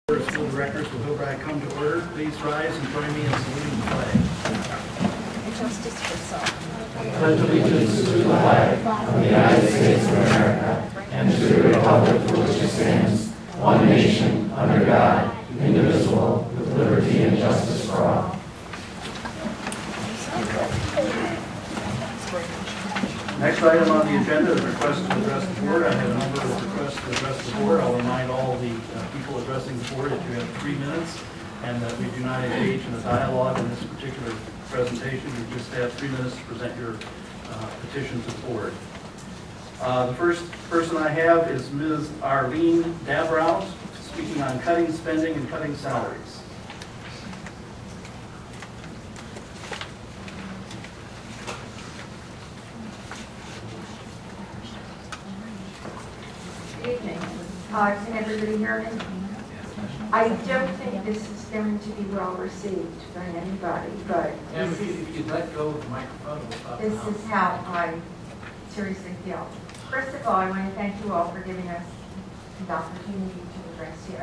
School directors will hereby come to order. Please rise and join me in saluting the flag. Justice for self. Pledge allegiance to the flag of the United States of America and to the republic for which it stands, one nation, under God, indivisible, with liberty and justice for all. Next item on the agenda is request to address the board. I have a number of requests to address the board. I'll remind all the people addressing the board that you have 3 minutes and that we do not engage in a dialogue in this particular presentation. You just have 3 minutes to present your petition to the board. The first person I have is Ms. Arlene Dabrows, speaking on cutting spending and cutting salaries. Good evening. Can everybody hear me? I don't think this is going to be well received by anybody, but If you'd let go of the microphone, this is how I seriously feel. First of all, I want to thank you all for giving us the opportunity to address you.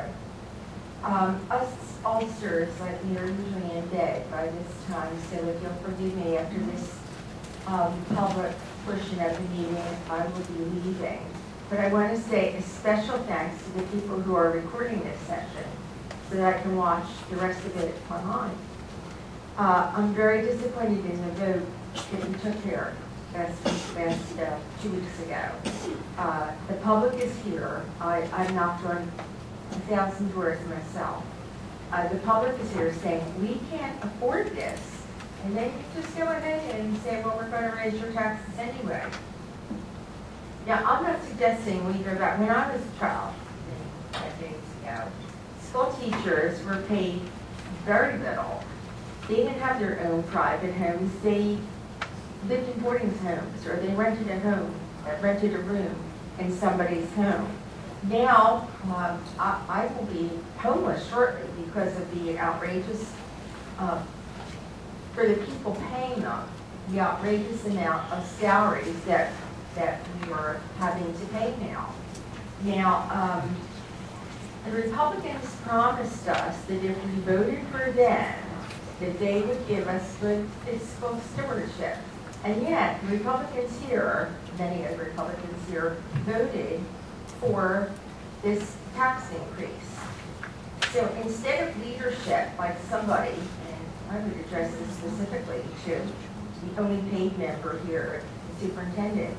Us ulcers like me are usually in bed by this time, so if you'll forgive me after this public portion of the meeting, I will be leaving. But I want to say a special thanks to the people who are recording this session so that I can watch the rest of it online. I'm very disappointed in the vote that we took here last 2 weeks ago. The public is here. I've knocked on 1,000 doors myself. The public is here saying, we can't afford this. And then you just go ahead and say, well, we're going to raise your taxes anyway. Now, I'm not suggesting we go back. When I was a child, decades ago, school teachers were paid very little. They didn't have their own private homes. They lived in boarding homes, or they rented a room in somebody's home. Now, I will be homeless shortly because of the outrageous, for the people paying them, the outrageous amount of salaries that we are having to pay now. Now, the Republicans promised us that if we voted for them, that they would give us good fiscal stewardship. And yet, the Republicans here, many of the Republicans here, voted for this tax increase. So instead of leadership, like somebody, and I would address this specifically to the only paid member here, the superintendent,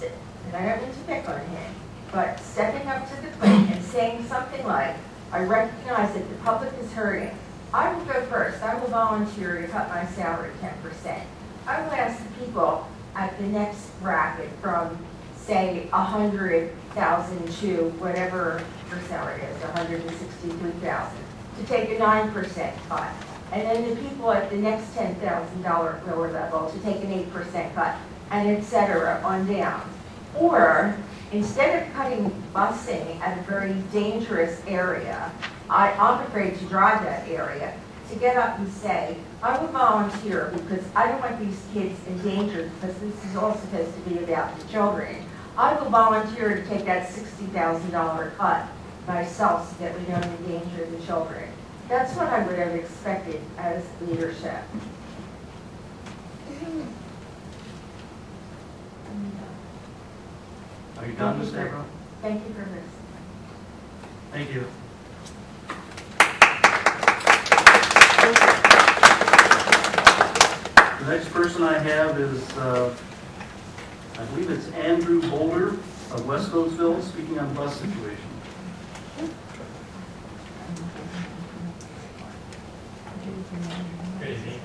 and I don't mean to pick on him, but stepping up to the plate and saying something like, I recognize that the public is hurting. I will go first. I will volunteer to cut my salary 10%. I will ask the people at the next bracket from, say, 100,000 to whatever her salary is, 163,000, to take a 9% cut. And then the people at the next $10,000 lower level to take an 8% cut, and et cetera, on down. Or, instead of cutting busing at a very dangerous area, I'm afraid to drive that area, to get up and say, I will volunteer because I don't want these kids endangered, because this is all supposed to be about the children. I will volunteer to take that $60,000 cut myself so that we don't endanger the children. That's what I would have expected as leadership. Are you done, Ms. Dabrows? Thank you for listening. Thank you. The next person I have is, I believe it's Andrew Boulder of West Coatesville, speaking on the bus situation. Good evening.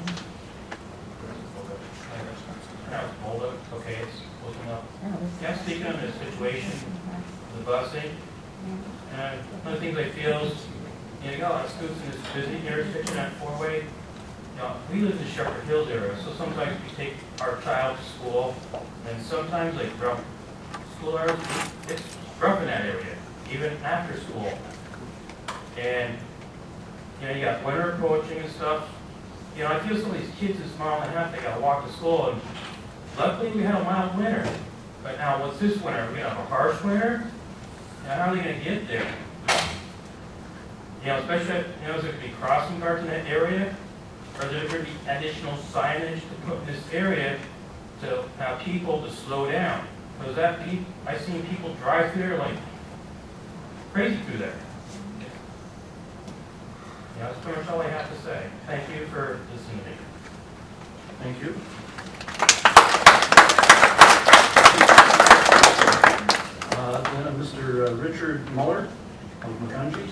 Okay, it's looking up. Yeah, speaking on the situation, the busing, and one of the things I feel is, you know, a lot of students in this busy intersection at four-way. You know, we live in Shepherd Hills area, so sometimes we take our child to school, and sometimes like school hours, it's rough in that area, even after school. And you know, you got winter approaching and stuff. You know, I feel some of these kids this mile and a half, they gotta walk to school, and luckily we had a mild winter. But now what's this winter? We're gonna have a harsh winter? Now how are they gonna get there? You know, especially, you know, is there going to be crossing guards in that area? Or is there going to be additional signage to put in this area to allow people to slow down? Because I've seen people drive through there like crazy through there. You know, that's pretty much all I have to say. Thank you for listening to me. Thank you. Then Mr. Richard Muller of McCungy,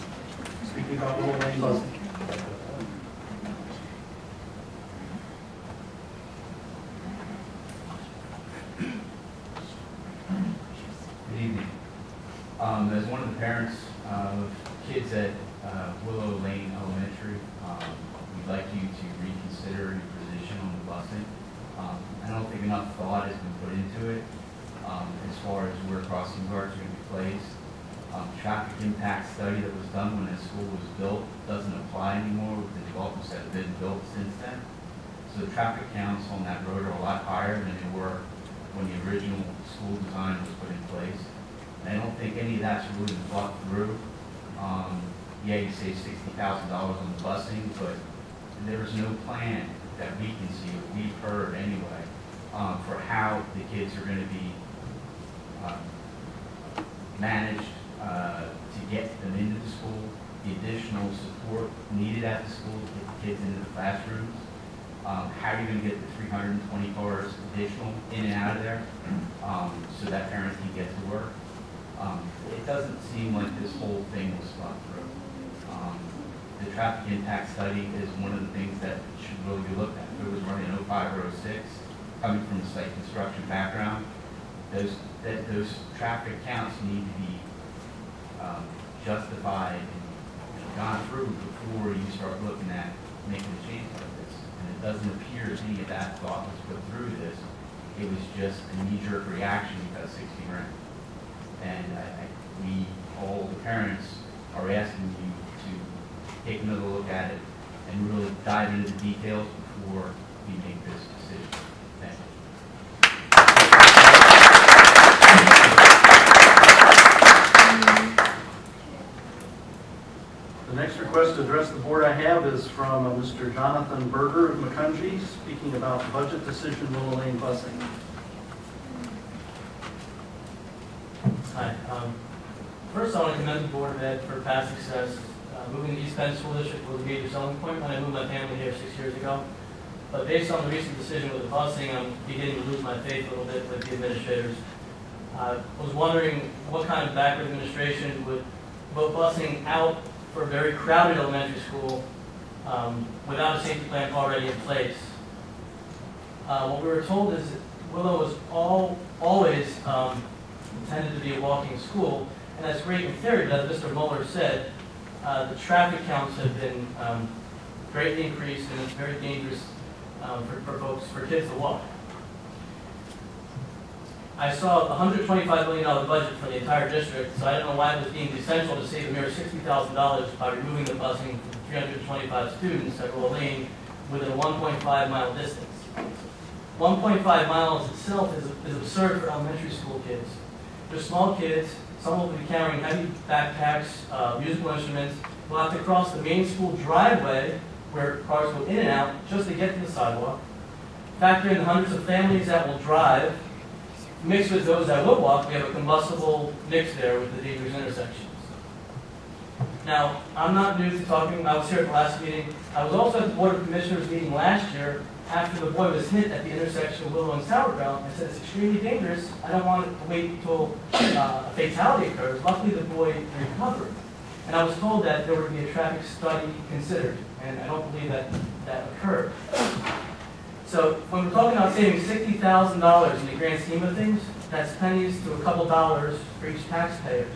speaking about Willow Lane busing. Good evening. As one of the parents of kids at Willow Lane Elementary, we'd like you to reconsider your position on the busing. I don't think enough thought has been put into it as far as where crossing guards are going to be placed. Traffic impact study that was done when the school was built doesn't apply anymore with the developments that have been built since then. So the traffic counts on that road are a lot higher than they were when the original school design was put in place. And I don't think any of that's really been thought through. Yeah, you save $60,000 on the busing, but there's no plan that we can see, or we've heard anyway, for how the kids are going to be managed to get them into the school, the additional support needed at the school to get the kids into the classrooms. How are you going to get the 320 cars additional in and out of there so that parents can get to work? It doesn't seem like this whole thing was thought through. The traffic impact study is one of the things that should really be looked at. If it was running 05 or 06, coming from a site construction background, those traffic counts need to be justified and gone through before you start looking at making a change like this. And it doesn't appear as any of that thought was put through this. It was just a knee-jerk reaction because 60 grand. And we, all the parents, are asking you to take another look at it and really dive into the details before we make this decision. Thank you. The next request to address the board I have is from Mr. Jonathan Berger of McCungy, speaking about budget decision Willow Lane busing. Hi. First, I want to commend the Board of Ed for past success. Moving to East Penn School District was a major selling point when I moved my family here 6 years ago. But based on the recent decision with the busing, I'm beginning to lose my faith a little bit with the administrators. I was wondering what kind of backward administration would vote busing out for a very crowded elementary school without a safety plan already in place. What we were told is that Willow was always intended to be a walking school, and that's great in theory, but as Mr. Muller said, the traffic counts have been greatly increased, and it's very dangerous for kids to walk. I saw a $125 million budget for the entire district, so I don't know why it was deemed essential to save a mere $60,000 by removing the busing for 325 students at Willow Lane within a 1.5-mile distance. 1.5 miles itself is absurd for elementary school kids. They're small kids. Some will be carrying heavy backpacks, musical instruments. We'll have to cross the main school driveway where cars go in and out just to get to the sidewalk. Factor in the hundreds of families that will drive. Mixed with those that will walk, we have a combustible mix there with the dangerous intersections. Now, I'm not new to talking. I was here at the last meeting. I was also at the Board of Commissioners meeting last year after the boy was hit at the intersection of Willow and Sauerkraut. I said, it's extremely dangerous. I don't want to wait until a fatality occurs. Luckily, the boy recovered. And I was told that there would be a traffic study considered, and I don't believe that occurred. So when we're talking about saving $60,000 in the grand scheme of things, that's pennies to a couple dollars for each taxpayer.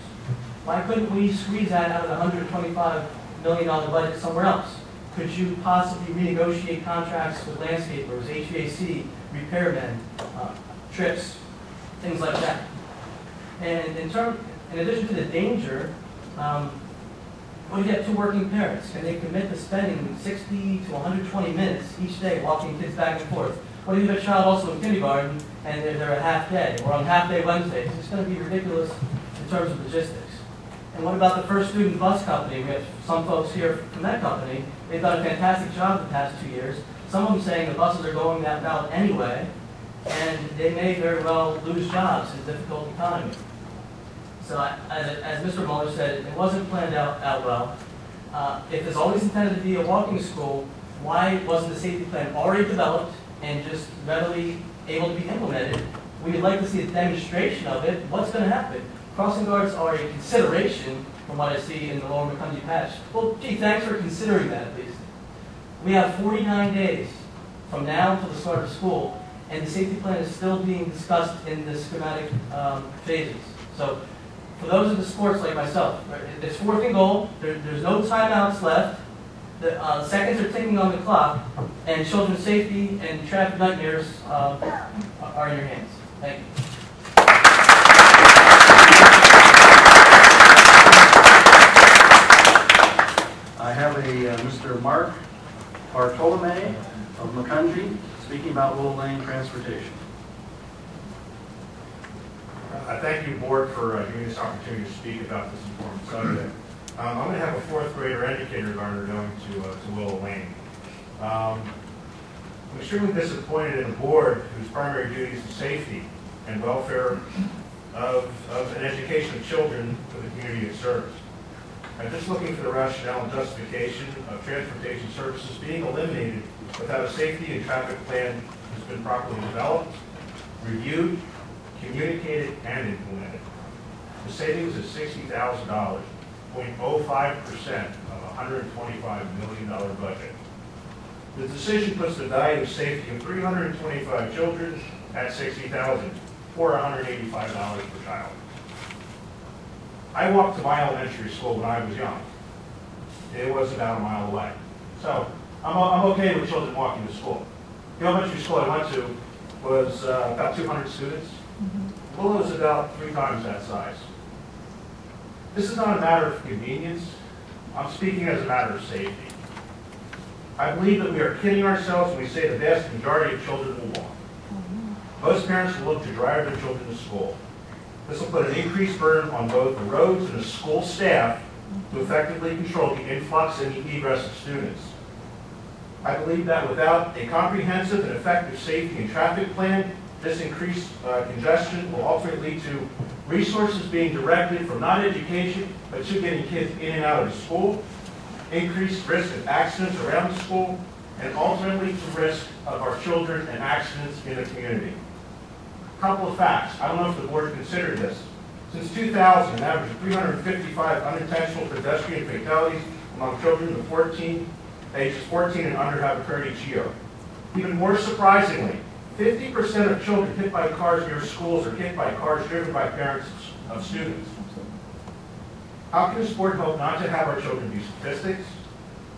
Why couldn't we squeeze that out of the $125 million budget somewhere else? Could you possibly renegotiate contracts with landscapers, HVAC, repairmen, trips, things like that? And in addition to the danger, what if you have two working parents? Can they commit to spending 60 to 120 minutes each day walking kids back and forth? What if you have a child also in kindergarten and they're a half day or on half day Wednesdays? It's going to be ridiculous in terms of logistics. And what about the First Student Bus Company? We have some folks here from that company. They've done a fantastic job the past 2 years. Some of them saying the buses are going that route anyway, and they may very well lose jobs in a difficult economy. So as Mr. Mueller said, it wasn't planned out well. If it's always intended to be a walking school, why wasn't the safety plan already developed and just readily able to be implemented? We'd like to see a demonstration of it. What's going to happen? Crossing guards are a consideration from what I see in the Lower McCundy patch. Well, gee, thanks for considering that at least. We have 49 days from now until the start of school, and the safety plan is still being discussed in the schematic phases. So for those in the sports like myself, right, it's fourth and goal. There's no timeouts left. The seconds are ticking on the clock, and children's safety and traffic nightmares are in your hands. Thank you. I have a Mr. Mark Bartolome of McCundy speaking about Willow Lane transportation. I thank you, Board, for giving me this opportunity to speak about this important subject. I'm going to have a fourth grader and kindergartner going to Willow Lane. I'm extremely disappointed in a board whose primary duty is the safety and welfare of an education of children for the community it serves. I'm just looking for the rationale and justification of transportation services being eliminated without a safety and traffic plan has been properly developed, reviewed, communicated, and implemented. The savings is $60,000, 0.05% of a $125 million budget. The decision puts the value of safety of 325 children at $60,000 or $185 per child. I walked to my elementary school when I was young. It was about a mile away. So I'm okay with children walking to school. The elementary school I went to was about 200 students. Willow is about 3 times that size. This is not a matter of convenience. I'm speaking as a matter of safety. I believe that we are kidding ourselves when we say the vast majority of children will walk. Most parents will look to drive their children to school. This will put an increased burden on both the roads and the school staff to effectively control the influx and the egress of students. I believe that without a comprehensive and effective safety and traffic plan, this increased congestion will ultimately lead to resources being directed from not education, but to getting kids in and out of the school, increased risk of accidents around the school, and ultimately to risk of our children and accidents in the community. A couple of facts. I don't know if the board considered this. Since 2000, an average of 355 unintentional pedestrian fatalities among children of ages 14 and under have occurred each year. Even more surprisingly, 50% of children hit by cars near schools are hit by cars driven by parents of students. How can this board hope not to have our children do statistics?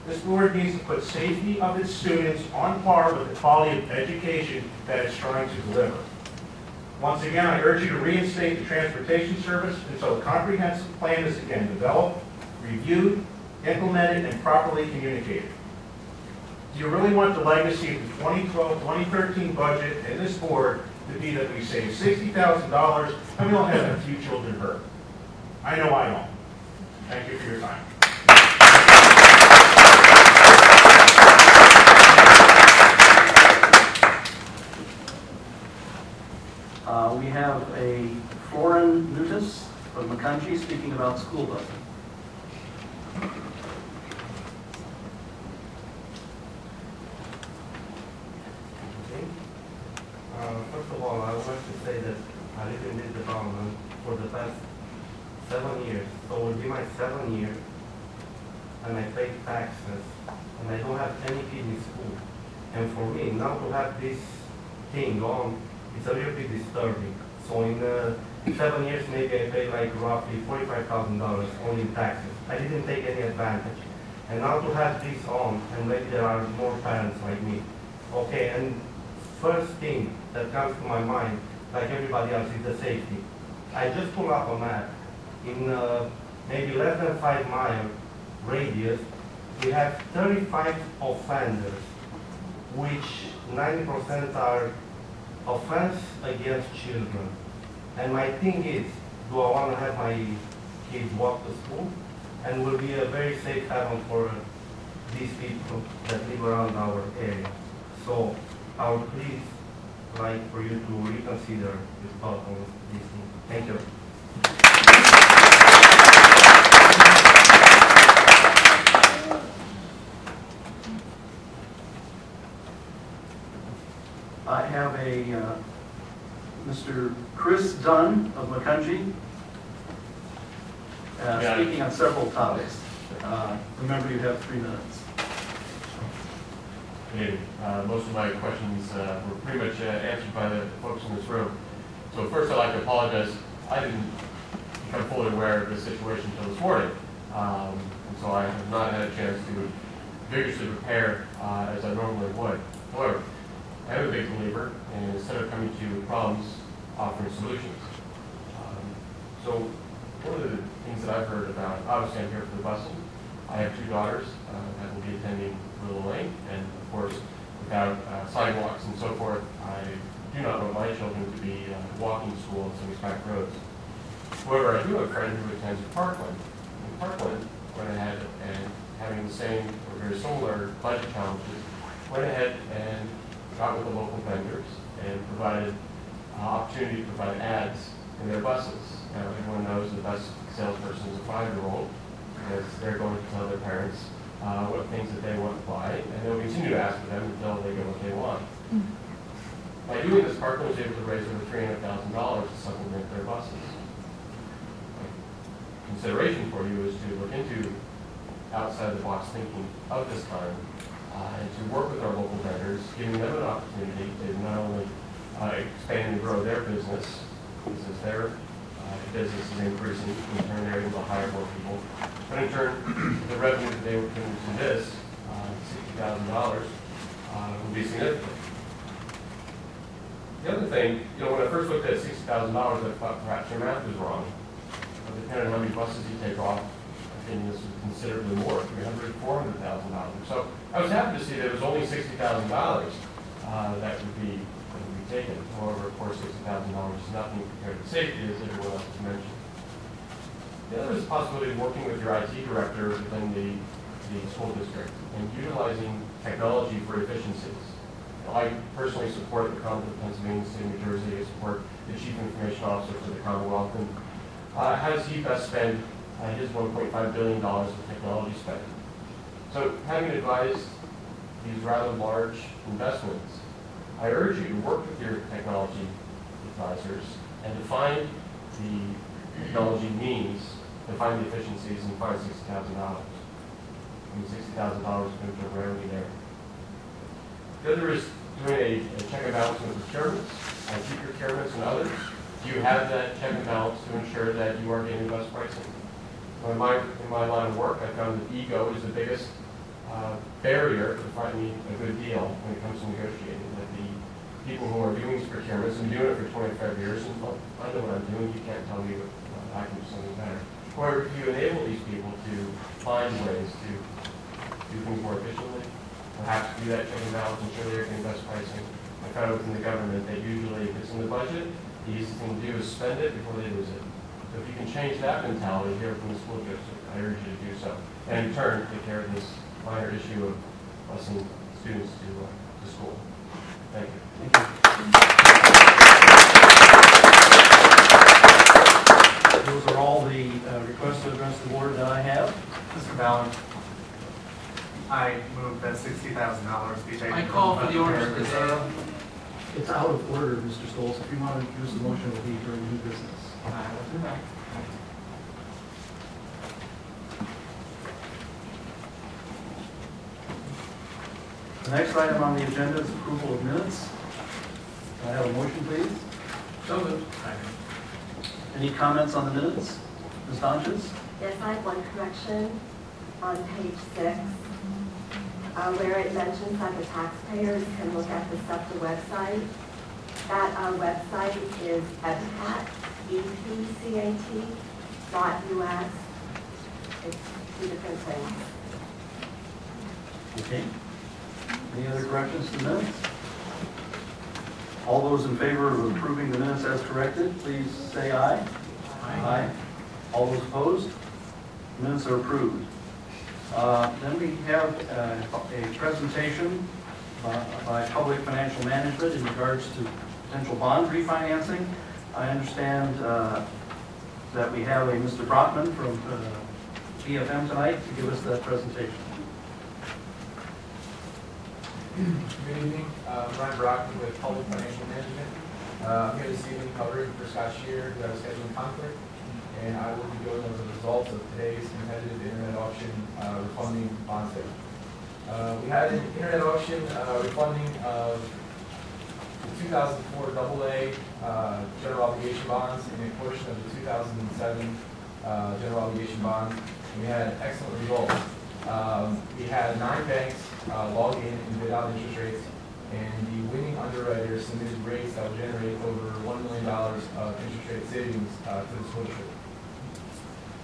This board needs to put safety of its students on par with the quality of education that it's trying to deliver. Once again, I urge you to reinstate the transportation service until a comprehensive plan is again developed, reviewed, implemented, and properly communicated. Do you really want the legacy of the 2012-2013 budget and this board to be that we save $60,000 and we don't have a few children hurt? I know I don't. Thank you for your time. We have a Florin Nutis of McCundy speaking about school busing. First of all, I would like to say that I live in this development for the past 7 years. So it will be my 7th year, and I pay taxes, and I don't have any kids in school. And for me, now to have this thing on, it's a little bit disturbing. So in 7 years, maybe I paid like roughly $45,000 only in taxes. I didn't take any advantage. And now to have this on, and maybe there are more parents like me. Okay, and first thing that comes to my mind, like everybody else, is the safety. I just pull up a map. In maybe less than 5 mile radius, we have 35 offenders, which 90% are offense against children. And my thing is, do I want to have my kids walk to school, and will be a very safe haven for these people that live around our area. So I would please like for you to reconsider your thought on this thing. Thank you. I have a Mr. Chris Dunn of Macungie, speaking on several topics. Remember, you have 3 minutes. David, most of my questions were pretty much answered by the folks in this room. So first, I'd like to apologize. I didn't become fully aware of this situation until this morning, and so I have not had a chance to vigorously prepare as I normally would. However, I am a big believer in, instead of coming to problems, offering solutions. So one of the things that I've heard about, obviously I'm here for the busing. I have 2 daughters that will be attending Willow Lane, and of course, without sidewalks and so forth, I do not want my children to be walking to school on some of these back roads. However, I do have a friend who attends Parkland. And Parkland went ahead and, having the same or very similar budget challenges, went ahead and got with the local vendors and provided opportunity to provide ads in their buses. Now, everyone knows the bus salesperson is a 5-year-old, because they're going to tell their parents what things that they want to buy, and they'll continue to ask for them until they get what they want. By doing this, Parkland was able to raise over $300,000 to supplement their buses. Consideration for you is to look into outside-the-box thinking of this kind, and to work with our local vendors, giving them an opportunity to not only expand and grow their business, because their business is increasing, in turn they're able to hire more people, but in turn, the revenue that they would put into this, $60,000, would be significant. The other thing, when I first looked at $60,000, I thought perhaps your math was wrong. But depending on how many buses you take off, I think this was considerably more, $300,000, $400,000. So I was happy to see that it was only $60,000 that would be taken. However, of course, $60,000 is nothing compared to safety, as everyone else has mentioned. The other is the possibility of working with your IT director within the school district and utilizing technology for efficiencies. I personally support the Commonwealth of Pennsylvania, State of New Jersey. I support the Chief Information Officer for the Commonwealth. And how does he best spend his $1.5 billion of technology spending? So having advised these rather large investments, I urge you to work with your technology advisors and to find the technology means to find the efficiencies and find $60,000. I mean, $60,000 is going to rarely there. The other is doing a check and balance with procurements, IT procurements and others. Do you have that check and balance to ensure that you are getting the best pricing? In my line of work, I found that ego is the biggest barrier to finding a good deal when it comes to negotiating. That the people who are doing these procurements, and doing it for 25 years, and I know what I'm doing, you can't tell me I can do something better. Or you enable these people to find ways to do things more efficiently, perhaps do that check and balance, ensure they're getting best pricing. I found within the government that usually, if it's in the budget, the easiest thing to do is spend it before they lose it. So if you can change that mentality here from the school district, I urge you to do so. And in turn, take care of this minor issue of busing students to school. Thank you. Those are all the requests to address the board that I have. Mr. Ballard, I move that $60,000 be taken. I call for the orders to reserve. It's out of order, Mr. Stolz. If you want to introduce the motion, it will be during new business. The next item on the agenda is approval of minutes. Can I have a motion, please? So moved. Any comments on the minutes? Ms. Donches? Yes, I have one correction on page 6, where it mentions that the taxpayers can look at the SEPTA website. That website is EPCAT, EPCAT.us. It's 2 different things. Okay. Any other corrections to the minutes? All those in favor of approving the minutes as corrected, please say aye. Aye. All those opposed? Minutes are approved. Then we have a presentation by Public Financial Management in regards to potential bond refinancing. I understand that we have a Mr. Brockman from BFM tonight to give us that presentation. Good evening, Brian Brockman with Public Financial Management. I'm here this evening covering for Scott Shear, who had a scheduling conflict, and I will be going over the results of today's competitive internet auction refunding bond sale. We had an internet auction refunding of the 2004 AA general obligation bonds and a portion of the 2007 general obligation bonds. And we had excellent results. We had 9 banks log in and bid out interest rates, and the winning underwriter submitted rates that will generate over $1 million of interest rate savings to the school district.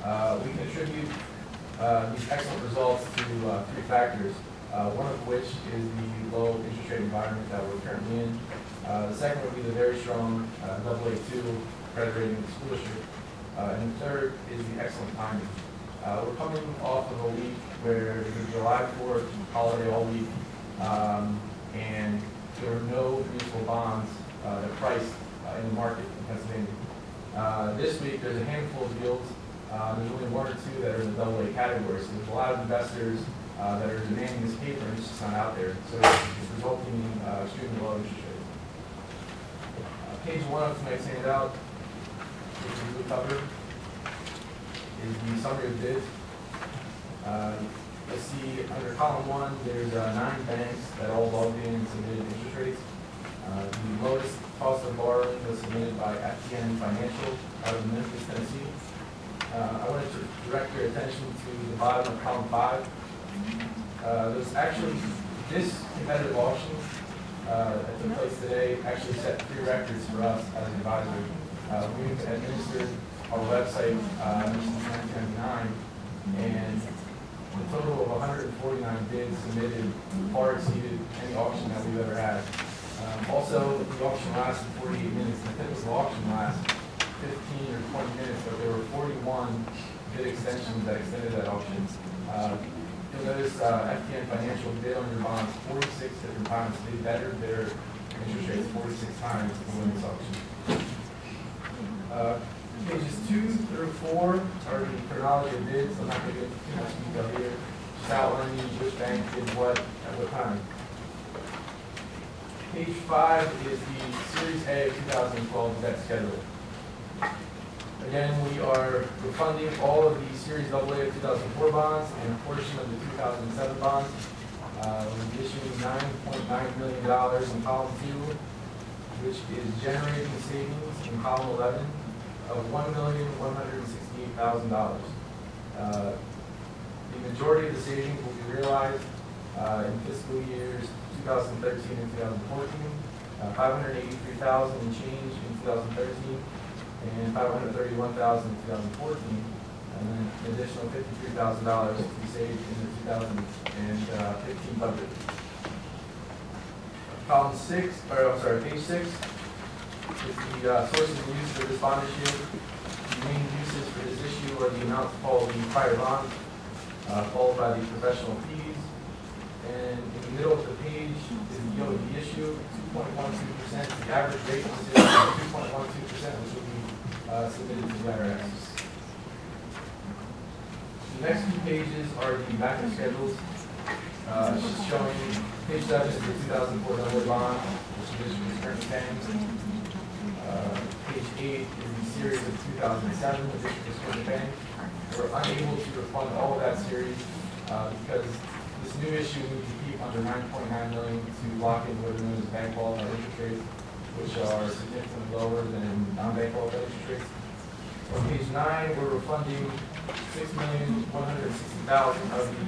We can attribute these excellent results to 3 factors, one of which is the low interest rate environment that we're currently in. The second would be the very strong AA2 credit rating of the school district. And the third is the excellent timing. We're coming off of a week where the July 4th holiday all week, and there were no municipal bonds that priced in the market in Pennsylvania. This week, there's a handful of deals. There's only 1 or 2 that are in the AA category, so there's a lot of investors that are demanding this paper, and it's just not out there. So it's resulting in extremely low interest rates. Page 1 of tonight's handout, which is blue cover, is the summary of bids. You'll see under column 1, there's 9 banks that all logged in and submitted interest rates. The lowest cost of borrowing was submitted by FTN Financial out of Memphis, Tennessee. I wanted to direct your attention to the bottom of column 5. There's actually, this competitive auction that took place today actually set 3 records for us as an advisor. We've administered our website since 1999, and the total of 149 bids submitted far exceeded any auction that we've ever had. Also, the auction lasted 48 minutes. The typical auction lasts 15 or 20 minutes, but there were 41 bid extensions that extended that auction. You'll notice FTN Financial bid on your bonds 46 different times. They bettered their interest rates 46 times to win this auction. Pages 2 through 4 are the chronology of bids. I'm not going to get too much detail here. Just outlining which bank did what at what time. Page 5 is the Series A of 2012 debt schedule. Again, we are refunding all of the Series AA of 2004 bonds and a portion of the 2007 bonds. We'll be issuing $9.9 million in column 2, which is generating savings in column 11 of $1,168,000. The majority of the savings will be realized in fiscal years 2013 and 2014, $583,000 in change in 2013, and $531,000 in 2014, and then an additional $53,000 to be saved in the 2015 budget. Column 6, page 6 is the sources and uses of this bond issue. The main uses for this issue are the amount to follow the prior bond, followed by the professional fees, and in the middle of the page is the yield of the issue, 2.12%. The average rate of this issue is 2.12%, which will be submitted to the IRS. The next 2 pages are the backup schedules, showing page 7 is the 2004 AA bond, which the district is currently paying. Page 8 is the series of 2007, the district is currently paying. We're unable to refund all of that series because this new issue needs to keep under $9.9 million to lock in what are known as bank qualified interest rates, which are significantly lower than non-bank qualified interest rates. On page 9, we're refunding $6,160,000 of the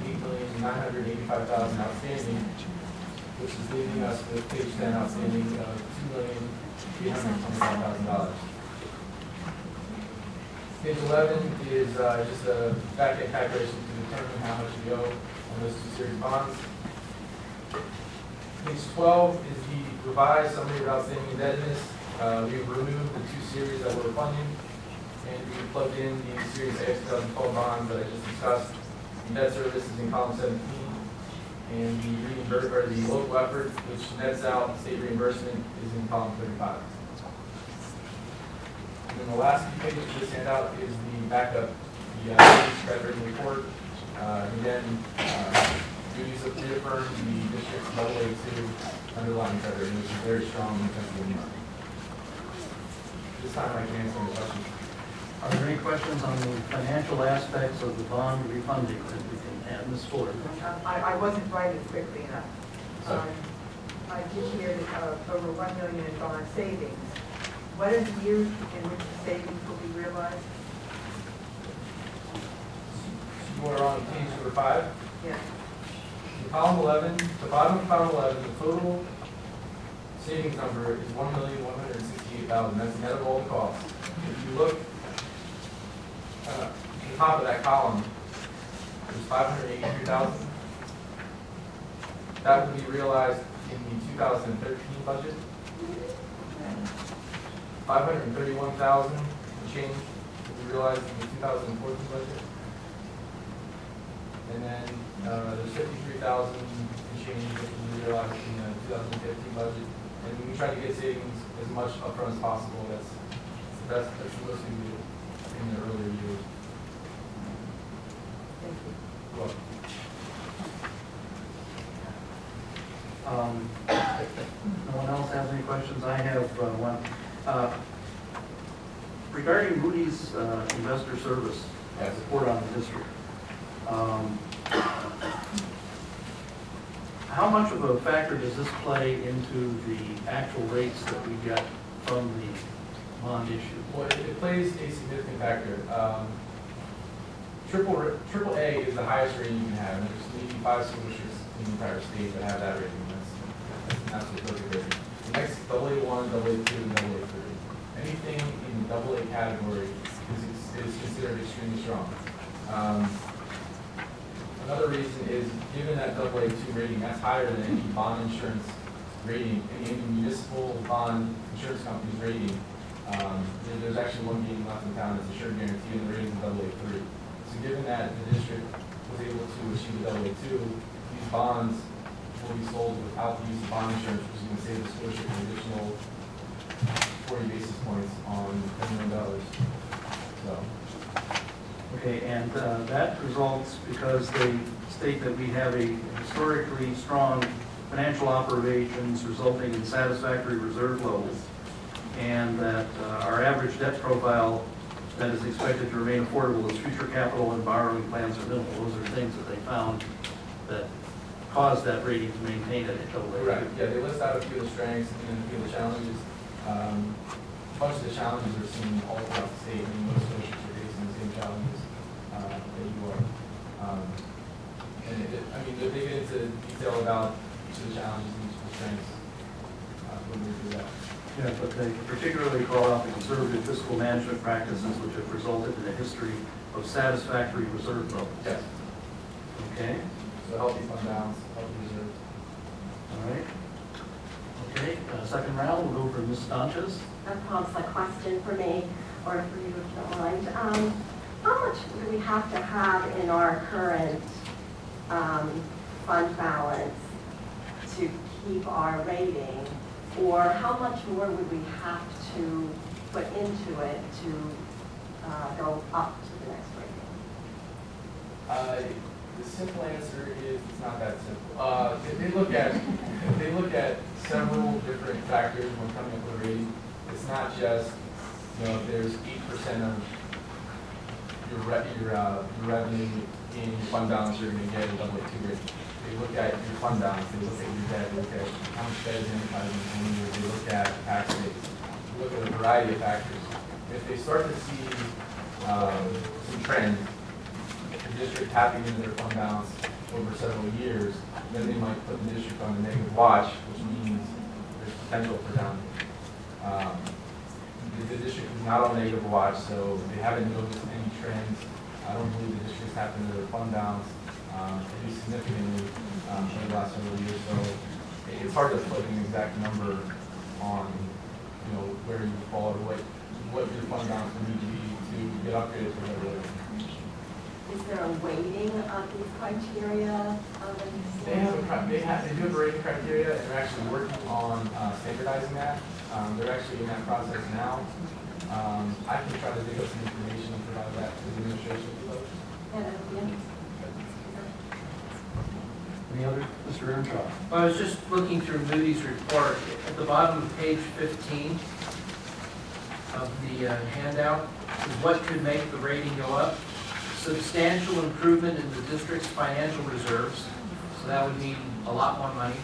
$8,985,000 outstanding, which is leaving us with page 10 outstanding of $2,825,000. Page 11 is just a back-end calculation to determine how much we owe on those 2 series bonds. Page 12 is the revised summary of outstanding indebtedness. We've removed the 2 series that we're funding. and we plugged in the Series A 2012 bonds that I just discussed. The debt service is in column 17, and the local effort, which nets out state reimbursement, is in column 35. And then the last few pages of this handout is the backup, the credit rating report. Again, duties of reaffirm the district's AA2 underlying credit rating, which is very strong in Pennsylvania. This time I can answer any questions. Are there any questions on the financial aspects of the bond refunding that we can add? Ms. Fuller? I wasn't writing quickly enough. I did hear that over $1 million in bond savings. What are the years in which the savings will be realized? More on page number 5. Yes. In column 11, the bottom of column 11, the total savings number is $1,168,000. That's net of all the costs. If you look at the top of that column, there's $583,000. That will be realized in the 2013 budget. $531,000 change will be realized in the 2014 budget. And then there's $53,000 change that will be realized in the 2015 budget. And we try to get savings as much upfront as possible. That's the best. That's the most we do in the earlier years. Thank you. You're welcome. No one else has any questions? I have one. Regarding Moody's Investor Service report on the district, how much of a factor does this play into the actual rates that we get from the bond issue? Well, it plays a significant factor. Triple A is the highest rating you can have, and there's maybe 5 school districts in the entire state that have that rating. That's an absolute perfect rating. The next AA1, AA2, and AA3. Anything in the AA category is considered extremely strong. Another reason is, given that AA2 rating, that's higher than any bond insurance rating, any municipal bond insurance company's rating. There's actually one game left in town that's Assured Guarantee, and the rating is AA3. So given that the district was able to achieve the AA2, these bonds will be sold without the use of bond insurance, which is going to save the school district an additional 40 basis points on $10 million. So. Okay, and that results because they state that we have a historically strong financial operations resulting in satisfactory reserve levels, and that our average debt profile that is expected to remain affordable as future capital and borrowing plans are minimal. Those are things that they found that caused that rating to maintain it at AA. Correct. Yeah, they list out a few of the strengths and a few of the challenges. A bunch of the challenges are seen all throughout the state, and most districts are facing the same challenges that you are. I mean, they get into detail about each of the challenges and each of the strengths when we do that. Yeah, but they particularly call out the conservative fiscal management practices which have resulted in a history of satisfactory reserve levels. Yes. Okay. So healthy fund balance, healthy reserves. All right. Okay, second round, we'll go for Ms. Sanchez. That prompts a question for me, or for you if you don't mind. How much do we have to have in our current fund balance to keep our rating? Or how much more would we have to put into it to go up to the next rating? The simple answer is it's not that simple. They look at several different factors when coming up with a rating. It's not just, if there's 8% of your revenue in your fund balance, you're going to get a AA2 rating. They look at your fund balance, they look at your debt, they look at how much debt is amortized in 20 years, they look at tax rates, they look at a variety of factors. If they start to see some trends, the district tapping into their fund balance over several years, then they might put the district on a negative watch, which means there's potential for downgrade. The district is not on negative watch, so they haven't noticed any trends. I don't believe the district's tapped into their fund balance pretty significantly over the last several years. So it's hard to put an exact number on, where you fall or what your fund balance would need to be to to get upgraded to another level. Is there a weighting of these criteria? They do have a rating criteria, and they're actually working on standardizing that. They're actually in that process now. I can try to dig up some information and provide that to the administration. Any other, Mr. Earnshaw? I was just looking through Moody's report. At the bottom of page 15 of the handout is what could make the rating go up. Substantial improvement in the district's financial reserves, so that would mean a lot more money,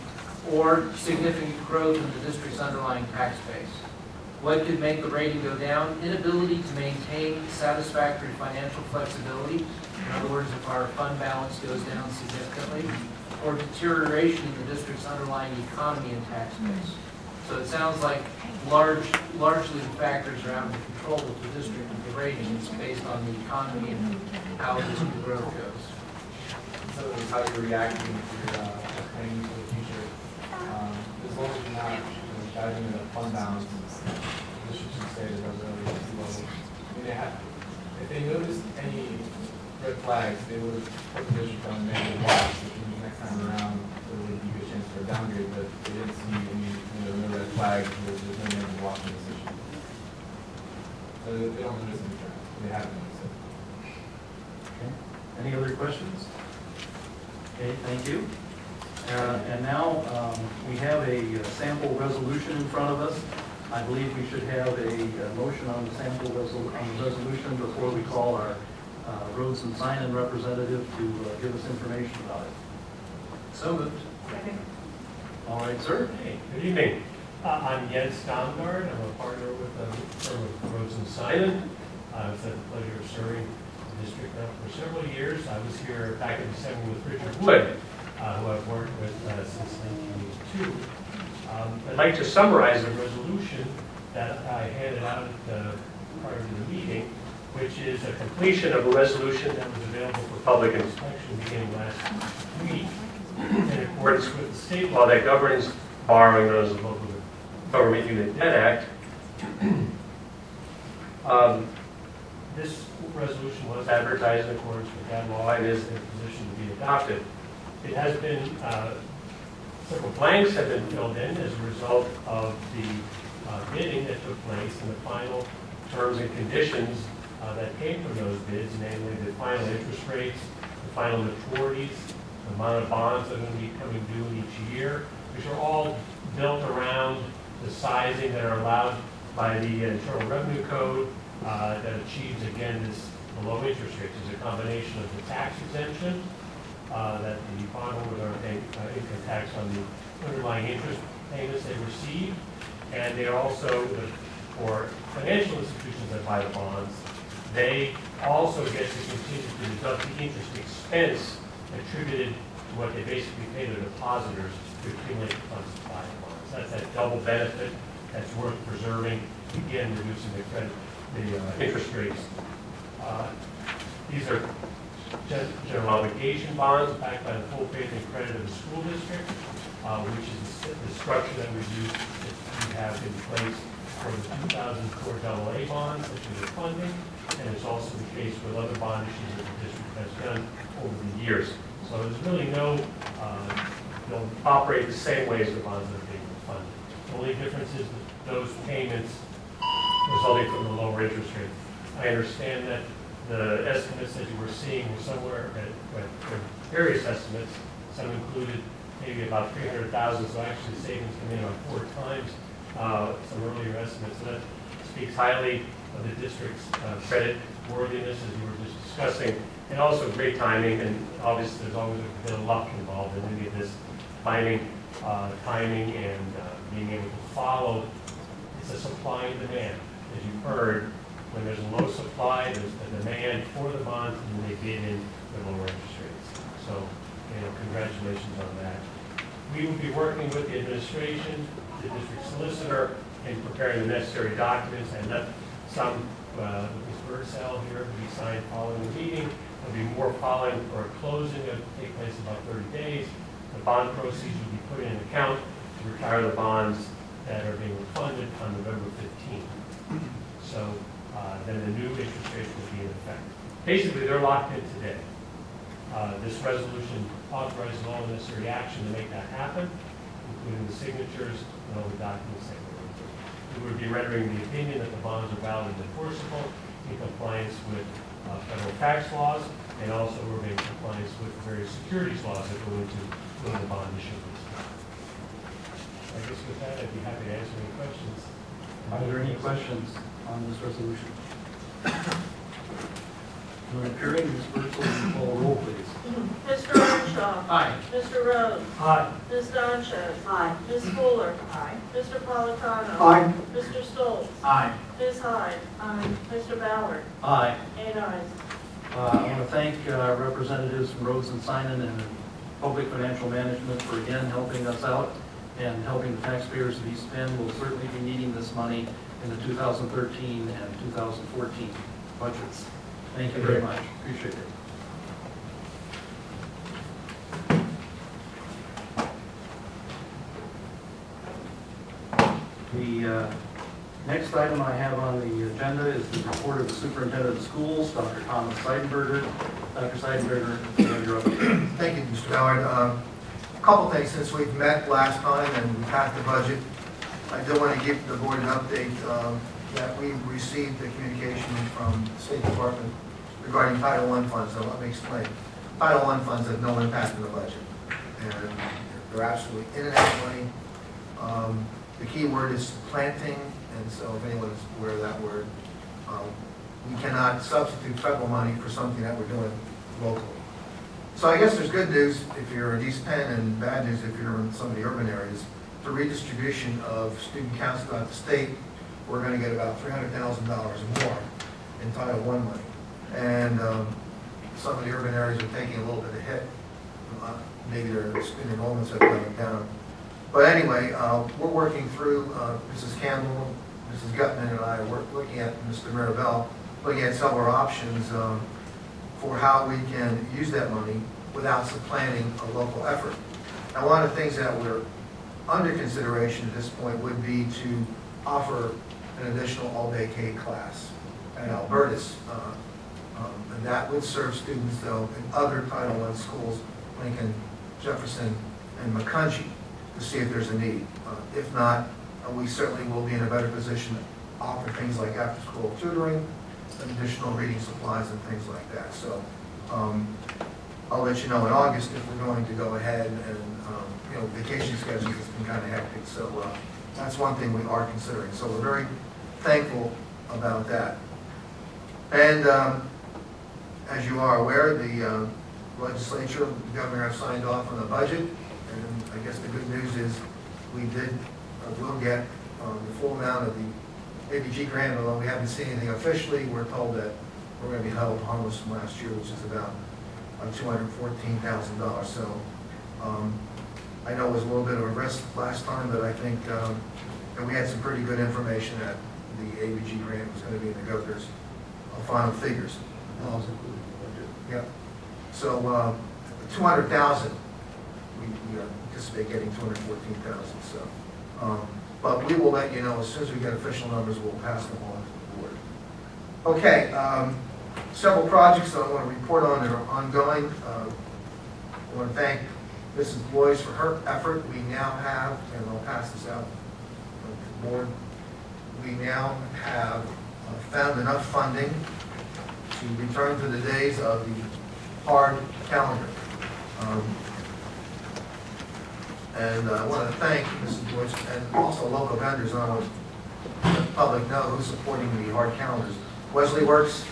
or significant growth in the district's underlying tax base. What could make the rating go down? Inability to maintain satisfactory financial flexibility. In other words, if our fund balance goes down significantly, or deterioration in the district's underlying economy and tax base. So it sounds like largely the factors are out of the control of the district with the rating. It's based on the economy and how district growth goes. So it's how you're reacting to your planning for the future. As long as you're not diving into fund balance, the district should stay at those early levels. I mean, if they noticed any red flags, they would have put the district on negative watch, which means next time around there would be a good chance for a downgrade, but they didn't see any no red flags, there's no negative watch on this issue. So they don't notice any trend. They haven't noticed it. Okay. Any other questions? Okay, thank you. And now we have a sample resolution in front of us. I believe we should have a motion on the sample resolution before we call our roads and sign-in representative to give us information about it. So moved. Second. All right, sir. Hey, good evening. I'm Jens Stamgaard. I'm a partner with the firm of Roads and Simon. I've had the pleasure of serving the district now for several years. I was here back in December with Richard Wood, who I've worked with since 1982. I'd like to summarize the resolution that I handed out prior to the meeting, which is a completion of a resolution that was available for public inspection beginning last week in accordance with the state law that governs borrowing known as the Local Government Unit Debt Act. This resolution was advertised in accordance with that law and is in a position to be adopted. It has been, several blanks have been filled in as a result of the bidding that took place and the final terms and conditions that came from those bids, namely the final interest rates, the final maturities, the amount of bonds that are going to be coming due each year, which are all built around the sizing that are allowed by the Internal Revenue Code that achieves, again, this low interest rates. It's a combination of the tax exemption that the bondholders are paying income tax on the underlying interest payments they receive, and they are also, for financial institutions that buy the bonds, they also get to continue to deduct the interest expense attributed to what they basically pay their depositors to accumulate the funds to buy the bonds. That's that double benefit that's worth preserving, again, reducing the interest rates. These are general obligation bonds backed by the full faith and credit of the school district, which is the structure that we have in place for the 2004 AA bonds that we are funding, and it's also the case with other bond issues that the district has done over the years. So there's really they'll operate the same way as the bonds that are being funded. The only difference is that those payments resulting from the lower interest rate. I understand that the estimates that you were seeing were somewhere at various estimates. Some included maybe about 300,000, so actually savings come in on 4 times some earlier estimates. So that speaks highly of the district's credit worthiness, as you were just discussing, and also great timing. And obviously, there's always a bit of luck involved in any of this timing and being able to follow. It's a supply and demand, as you've heard. When there's a low supply, there's a demand for the bonds, and they bid in the lower interest rates. So, congratulations on that. We will be working with the administration, the district solicitor, in preparing the necessary documents, and that some with Ms. Birdsell here will be signed following the meeting. There'll be more following for a closing that will take place in about 30 days. The bond proceeds will be put in an account to retire the bonds that are being refunded on November 15th. So then the new interest rates will be in effect. Basically, they're locked in today. This resolution authorizes all necessary action to make that happen, including the signatures and all the documents that were included. We would be rendering the opinion that the bonds are valid and enforceable in compliance with federal tax laws, and also we're in compliance with various securities laws that go into when the bond issuance. I guess with that, I'd be happy to answer any questions. Are there any questions on this resolution? None appearing, Ms. Birdsall, will you call the roll, please? Mr. Earnshaw. Aye. Mr. Rhodes. Aye. Ms. Donchez. Aye. Ms. Fuller. Aye. Mr. Politano. Aye. Mr. Stoltz. Aye. Ms. Hyde. Aye. Mr. Ballard. Aye. 8 ayes. I want to thank representatives from Rhodes and Sinan and Public Financial Management for again helping us out and helping the taxpayers of East Penn. We'll certainly be needing this money in the 2013 and 2014 budgets. Thank you very much. Appreciate it. The next item I have on the agenda is the report of the superintendent of schools, Dr. Thomas Seidenberger. Dr. Seidenberger, you have your update. Thank you, Mr. Ballard. A couple things since we've met last time and we passed the budget. I do want to give the board an update that we received the communication from the State Department regarding Title I funds. So let me explain. Title I funds have no impact on the budget, and they're absolutely in and out of money. The key word is planting, and so if anyone's aware of that word, we cannot substitute federal money for something that we're doing locally. So I guess there's good news if you're in East Penn and bad news if you're in some of the urban areas. The redistribution of student counts throughout the state, we're going to get about $300,000 more in Title I money. And some of the urban areas are taking a little bit of hit. Maybe their student enrollments have gone down. But anyway, we're working through, Mrs. Campbell, Mrs. Gutman and I are looking at, Mr. Mirabelle, looking at several options for how we can use that money without supplanting a local effort. Now, one of the things that we're under consideration at this point would be to offer an additional all-day K class at Albertus. And that would serve students, though, in other Title I schools, Lincoln, Jefferson, and McCungie, to see if there's a need. If not, we certainly will be in a better position to offer things like after-school tutoring, additional reading supplies, and things like that. So I'll let you know in August if we're going to go ahead and, vacation schedules has been kind of hectic. So that's one thing we are considering. So we're very thankful about that. And as you are aware, the legislature, the governor have signed off on the budget. And I guess the good news is we will get the full amount of the ABG grant, although we haven't seen anything officially. We're told that we're going to be held harmless from last year, which is about $214,000. So I know it was a little bit of a risk last time, but I think and we had some pretty good information that the ABG grant was going to be in the governor's final figures. Yep. So 200,000. We anticipate getting 214,000. So, but we will let you know as soon as we get official numbers. We'll pass them on to the board. Okay. Several projects that I want to report on that are ongoing. I want to thank Mrs. Blois for her effort. We now have, and I'll pass this out to the board. We now have found enough funding to return to the days of the hard calendar. And I want to thank Mrs. Blois and also local vendors. I want to let the public know who's supporting the hard calendars. Wesley Works,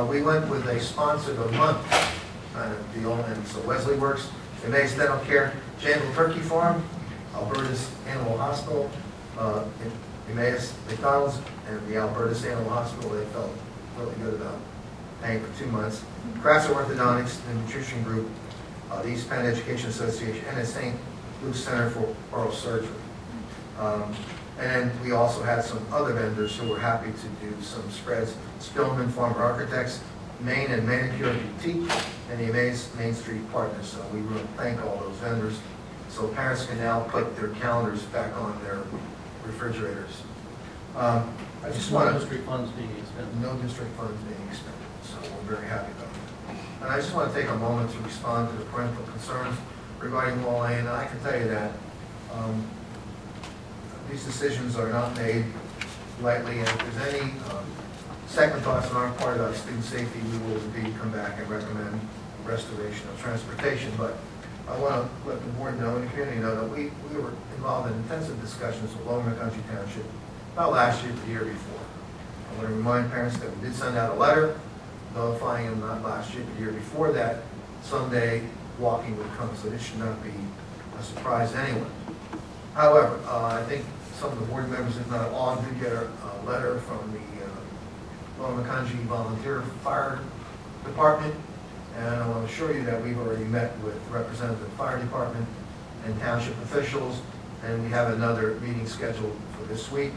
we went with a sponsored a month kind of deal, and so Wesley Works, Emmaus Dental Care, Janville Turkey Farm, Albertus Animal Hospital, Emmaus McDonald's, and the Albertus Animal Hospital. They felt really good about paying for 2 months. Kratzer Orthodontics and Nutrition Group, the East Penn Education Association, and the St. Luke's Center for Oral Surgery. And we also had some other vendors who were happy to do some spreads. Spillman Farmer Architects, Maine and Manicure and Boutique, and the Emmaus Main Street Partners. So we really thank all those vendors. So parents can now put their calendars back on their refrigerators. I just No want to, district funds being expended. no district funds being expended, so we're very happy about that. And I just want to take a moment to respond to the parental concerns regarding Wall Lane, and I can tell you that these decisions are not made lightly, and if there's any second thoughts on our part about student safety, we will indeed come back and recommend restoration of transportation. But I want to let the board know and the community know that we were involved in intensive discussions with Lower Country Township, not last year, but the year before. I want to remind parents that we did send out a letter notifying them, not last year, but the year before that, someday walking would come, so this should not be a surprise to anyone. However, I think some of the board members, if not all, did get a letter from the Lower Macungie Volunteer Fire Department, and I want to assure you that we've already met with representatives of the fire department and township officials, and we have another meeting scheduled for this week.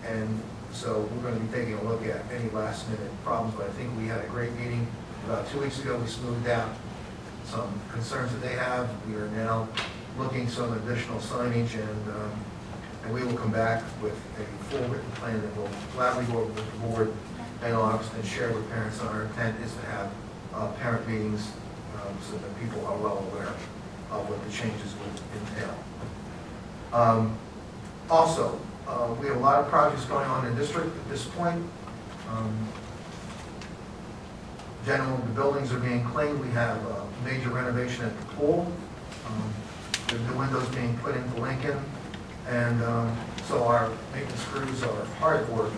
And so we're going to be taking a look at any last minute problems, but I think we had a great meeting about 2 weeks ago. We smoothed out some concerns that they have. We are now looking some additional signage, and we will come back with a full written plan that will gladly go over with the board in August and share with parents. Our intent is to have parent meetings so that people are well aware of what the changes would entail. Also, we have a lot of projects going on in the district at this point. The buildings are being cleaned. We have a major renovation at the pool. The windows being put into Lincoln. And so our maintenance crews are hard at work.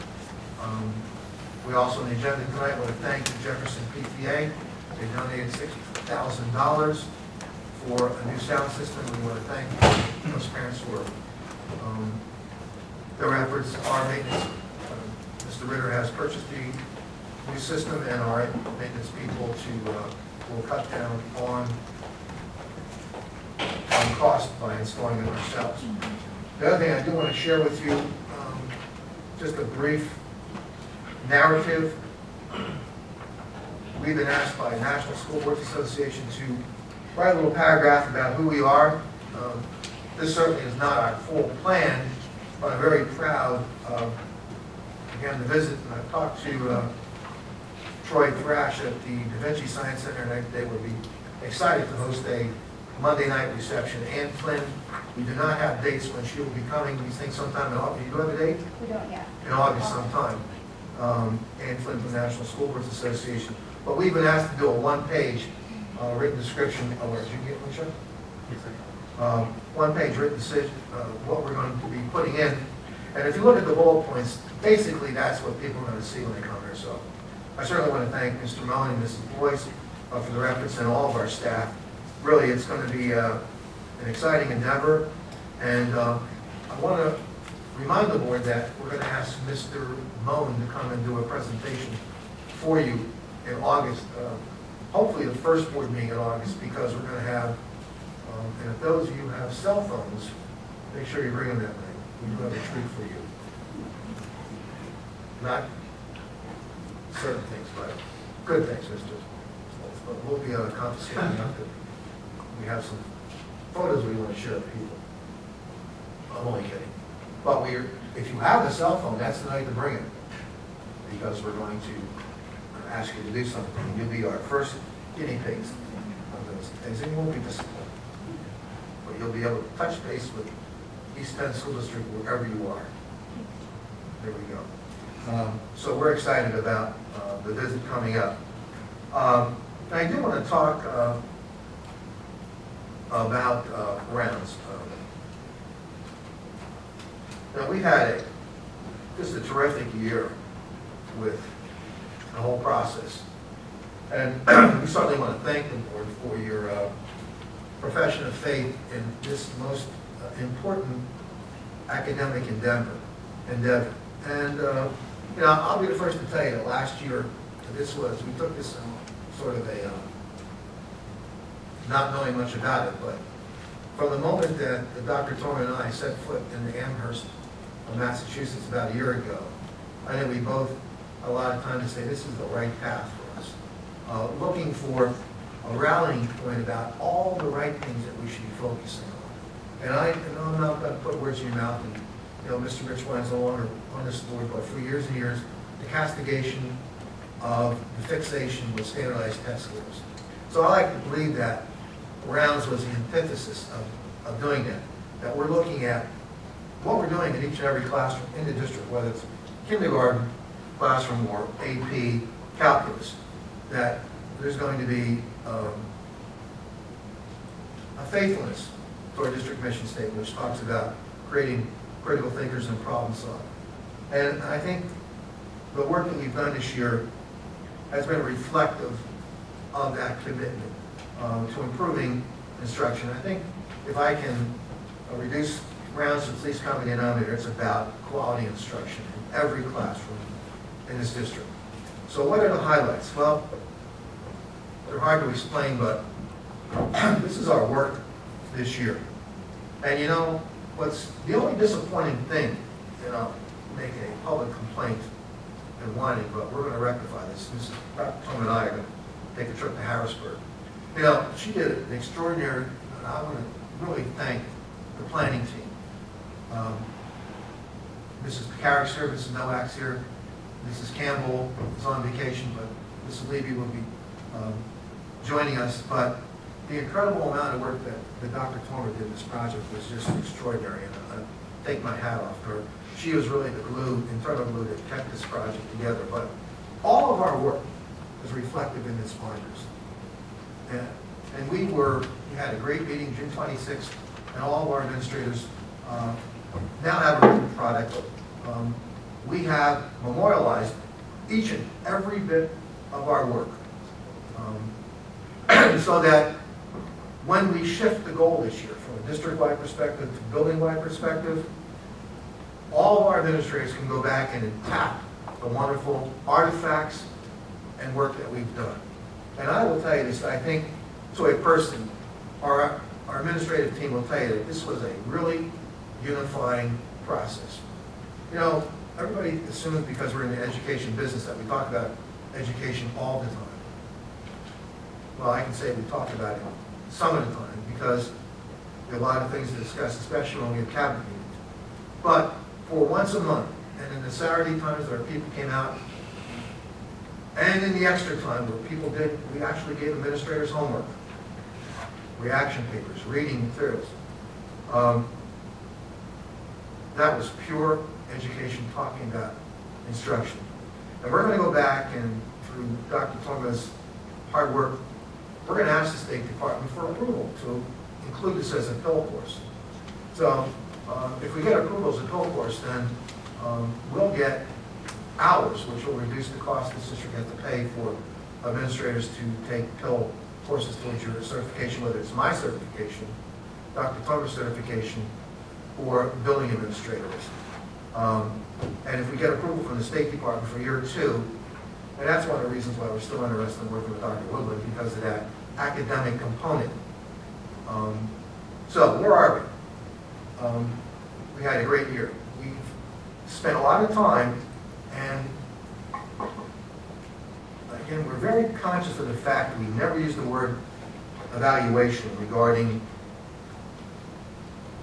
We also, on the agenda tonight, want to thank the Jefferson PTA. They donated $60,000 for a new sound system. We want to thank those parents for their efforts. Our maintenance, Mr. Ritter has purchased the new system, and our maintenance people will cut down on cost by installing it ourselves. The other thing I do want to share with you, just a brief narrative. We've been asked by the National School Boards Association to write a little paragraph about who we are. This certainly is not our full plan, but I'm very proud of, again, the visit. And I've talked to Troy Thrash at the Da Vinci Science Center, and they would be excited to host a Monday night reception. Ann Flynn, we do not have dates when she will be coming. We think sometime in August. You do have a date? We don't yet. In August sometime. Ann Flynn from the National School Boards Association. But we've been asked to do a one-page written description of did you get one, Chuck? One-page written decision of what we're going to be putting in. And if you look at the bullet points, basically that's what people are going to see when they come here. So I certainly want to thank Mr. Mullen and Mrs. Boyce for their efforts, and all of our staff. Really, it's going to be an exciting endeavor. And I want to remind the board that we're going to ask Mr. Mullen to come and do a presentation for you in August, hopefully the first board meeting in August, because we're going to have, and if those of you who have cell phones, make sure you bring them that way. We do have a treat for you. Not certain things, but good things, Mr. But we'll be confiscating up to. We have some photos we want to share with people. I'm only kidding. But if you have a cell phone, that's the night to bring it, because we're going to ask you to do something. You'll be our first guinea pigs on those things, and you won't be disappointed. But you'll be able to touch base with East Penn School District wherever you are. There we go. So we're excited about the visit coming up. I do want to talk about rounds. Now, we've had just a terrific year with the whole process. And we certainly want to thank the board for your profession of faith in this most important academic endeavor. And I'll be the first to tell you that last year, we took this sort of a, not knowing much about it, but from the moment that Dr. Torman and I set foot in the Amherst of Massachusetts about a year ago, I think we both had a lot of time to say this is the right path for us. Looking for a rallying point about all the right things that we should be focusing on. And I'm not going to put words in your mouth and Mr. Rich Wine's no longer on this board, but for years and years, the castigation of the fixation with standardized test scores. So I like to believe that Rounds was the antithesis of doing that we're looking at what we're doing in each and every classroom in the district, whether it's kindergarten classroom or AP calculus, that there's going to be a faithfulness to our district mission statement, which talks about creating critical thinkers and problem solving. And I think the work that we've done this year has been reflective of that commitment to improving instruction. I think if I can reduce Rounds to the least common denominator, it's about quality instruction in every classroom in this district. So what are the highlights? Well, they're hard to explain, but this is our work this year. And you know, what's the only disappointing thing, make a public complaint and whining, but we're going to rectify this. Dr. Tom and I are going to take a trip to Harrisburg. She did an extraordinary, and I want to really thank the planning team. Mrs. Carrick's here, Mrs. Nowak's here, Mrs. Campbell is on vacation, but Mrs. Levy will be joining us. But the incredible amount of work that Dr. Tormer did in this project was just extraordinary, and I take my hat off to her. She was really the glue, internal glue that kept this project together. But all of our work is reflective in its findings. And we had a great meeting June 26th, and all of our administrators now have a written product. We have memorialized each and every bit of our work so that when we shift the goal this year from a district-wide perspective to building-wide perspective, all of our administrators can go back and tap the wonderful artifacts and work that we've done. And I will tell you this, I think to a person, our administrative team will tell you that this was a really unifying process. Everybody assumes because we're in the education business that we talk about education all the time. Well, I can say we talk about it some of the time because there are a lot of things to discuss, especially when we have cabinet meetings. But for once a month, and in the Saturday times where people came out, and in the extra time where we actually gave administrators homework, reaction papers, reading materials. That was pure education talking about instruction. And we're going to go back and through Dr. Torma's hard work, we're going to ask the State Department for approval to include this as a Pell course. So if we get approval as a Pell course, then we'll get hours, which will reduce the cost this district has to pay for administrators to take Pell courses towards your certification, whether it's my certification, Dr. Torma's certification, or building administrators. And if we get approval from the State Department for year 2, and that's one of the reasons why we're still interested in working with Dr. Woodland, because of that academic component. So where are we? We had a great year. We've spent a lot of time, and again, we're very conscious of the fact that we never use the word evaluation regarding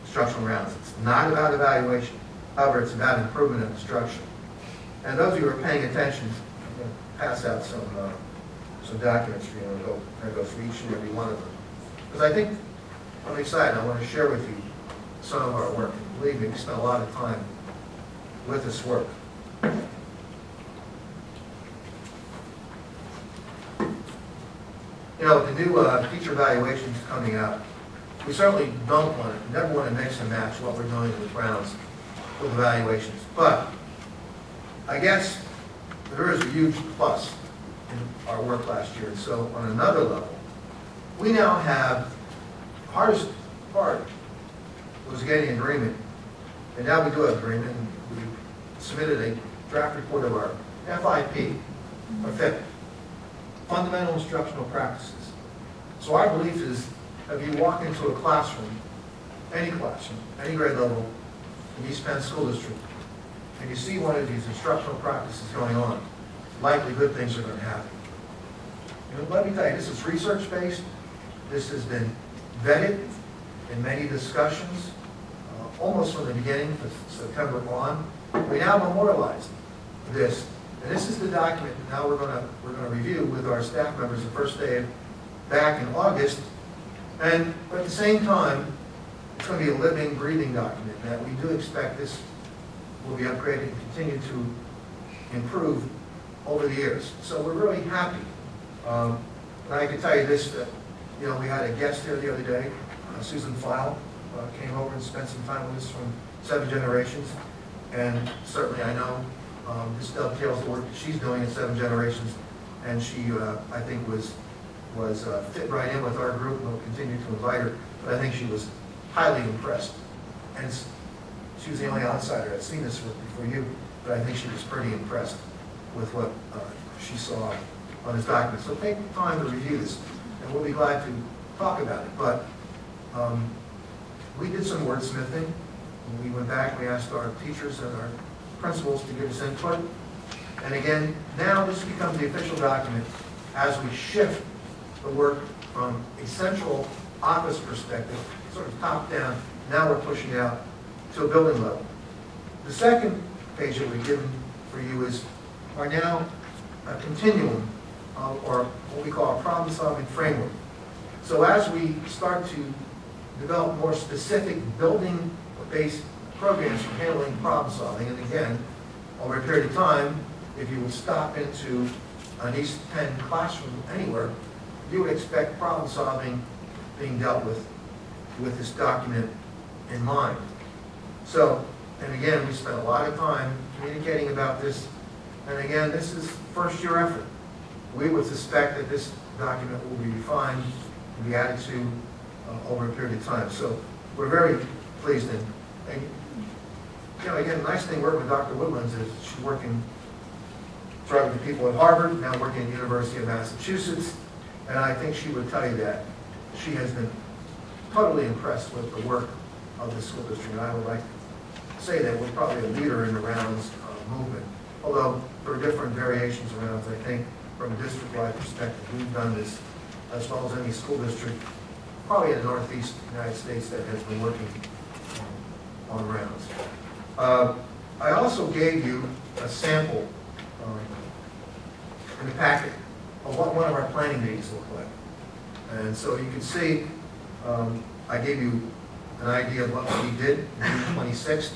instructional rounds. It's not about evaluation. However, it's about improvement of instruction. And those of you who are paying attention, I'm going to pass out some documents for you and go through each and every one of them. Because I think I'm excited. I want to share with you some of our work. And believe me, we spent a lot of time with this work. The new teacher evaluations coming out, we certainly never want to mix and match what we're doing with rounds with evaluations. But I guess there is a huge plus in our work last year. And so on another level, we now have, the hardest part was getting agreement. And now we do have agreement. And we submitted a draft report of our FIP, or FIP, Fundamental Instructional Practices. So our belief is that if you walk into a classroom, any grade level in East Penn School District, and you see one of these instructional practices going on, likely good things are going to happen. Let me tell you, this is research-based. This has been vetted in many discussions. almost from the beginning, from September on. We now memorialize this. And this is the document now we're going to review with our staff members the first day back in August. And at the same time, it's going to be a living, breathing document that we do expect this will be upgraded and continue to improve over the years. So we're really happy. And I can tell you this, that we had a guest here the other day, Susan File, came over and spent some time with us from 7 Generations. And certainly I know this dovetails the work that she's doing in 7 Generations. And she, I think, was fit right in with our group, and we'll continue to invite her. But I think she was highly impressed. And she was the only outsider that's seen this work before you, but I think she was pretty impressed with what she saw on this document. So take the time to review this, and we'll be glad to talk about it. But we did some wordsmithing. We went back, we asked our teachers and our principals to give us input. And again, now this becomes the official document as we shift the work from a central office perspective, sort of top down. Now we're pushing out to a building level. The second page that we've given for you are now a continuum or what we call a problem-solving framework. So as we start to develop more specific building-based programs for handling problem-solving, and again, over a period of time, if you would stop into an East Penn classroom anywhere, you would expect problem-solving being dealt with this document in mind. So, and again, we spent a lot of time communicating about this, and again, this is first-year effort. We would suspect that this document will be refined and be added to over a period of time. So we're very pleased. And again, the nice thing working with Dr. Woodlands is she's working with the people at Harvard, now working at the University of Massachusetts, and I think she would tell you that she has been totally impressed with the work of the school district. And I would like to say that we're probably a leader in the rounds movement, although there are different variations of rounds. I think from a district-wide perspective, we've done this as well as any school district, probably in the Northeast United States, that has been working on rounds. I also gave you a sample in the packet of what one of our planning meetings look like. And so you can see, I gave you an idea of what we did on June 26th.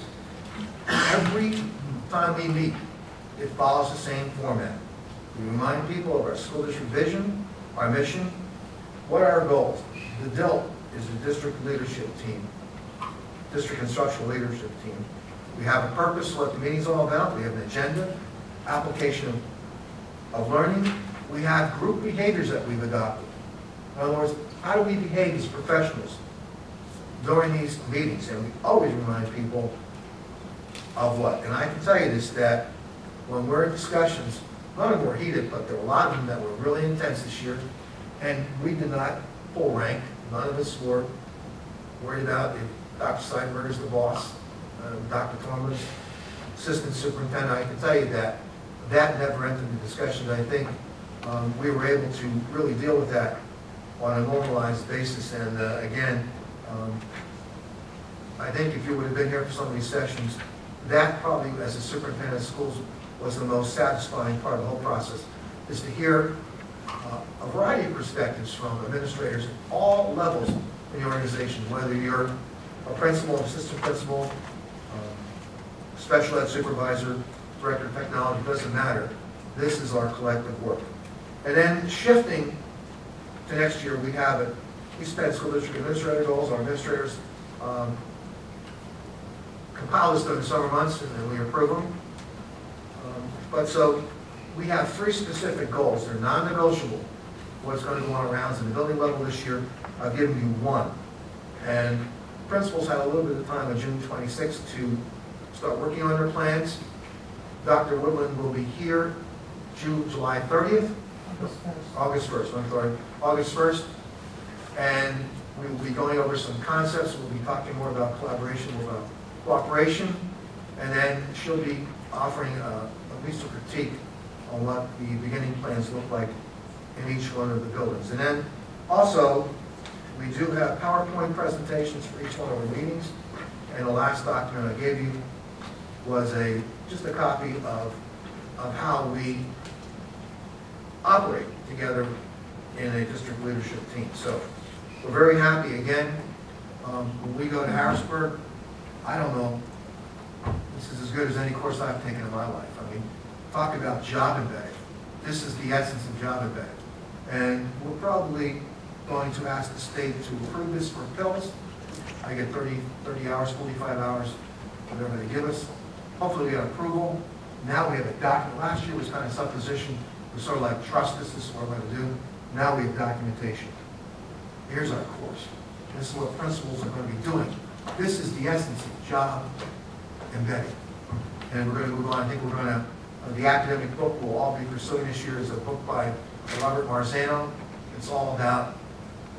Every time we meet, it follows the same format. We remind people of our school district vision, our mission, what are our goals. The DILT is the district leadership team, district instructional leadership team. We have a purpose, what the meeting's all about. We have an agenda, application of learning. We have group behaviors that we've adopted. In other words, how do we behave as professionals during these meetings? And we always remind people of what. And I can tell you this, that when we're in discussions, none of them were heated, but there were a lot of them that were really intense this year. And we did not pull rank. None of us were worried about if Dr. Steinberger's the boss, Dr. Tormer's assistant superintendent. I can tell you that never entered the discussion. I think we were able to really deal with that on a normalized basis. And again, I think if you would have been here for some of these sessions, that probably, as a superintendent of schools, was the most satisfying part of the whole process, is to hear a variety of perspectives from administrators at all levels in the organization, whether you're a principal, assistant principal, special ed supervisor, director of technology, doesn't matter. This is our collective work. And then shifting to next year, we spent school district administrator goals. Our administrators compile this during the summer months, and then we approve them. But so we have 3 specific goals. They're non-negotiable. What's going to go on rounds in the building level this year, I've given you 1. And principals had a little bit of time on June 26th to start working on their plans. Dr. Woodland will be here July 30th? August 1st, I'm sorry. August 1st. And we will be going over some concepts. We'll be talking more about collaboration, more about cooperation. And then she'll be offering at least a critique on what the beginning plans look like in each one of the buildings. And then also, we do have PowerPoint presentations for each one of our meetings. And the last document I gave you was just a copy of how we operate together in a district leadership team. So we're very happy. Again, when we go to Harrisburg, I don't know, this is as good as any course I've taken in my life. I mean, talk about job embedding. This is the essence of job embedding. And we're probably going to ask the state to approve this for pills. I get 30 hours, 45 hours, whatever they give us. Hopefully we get approval. Now we have a document. Last year was kind of supposition. It was sort of like, trust us, this is what we're going to do. Now we have documentation. Here's our course. This is what principals are going to be doing. This is the essence of job embedding. And we're going to move on. I think we're going to, the academic book we'll all be pursuing this year is a book by Robert Marzano. It's all about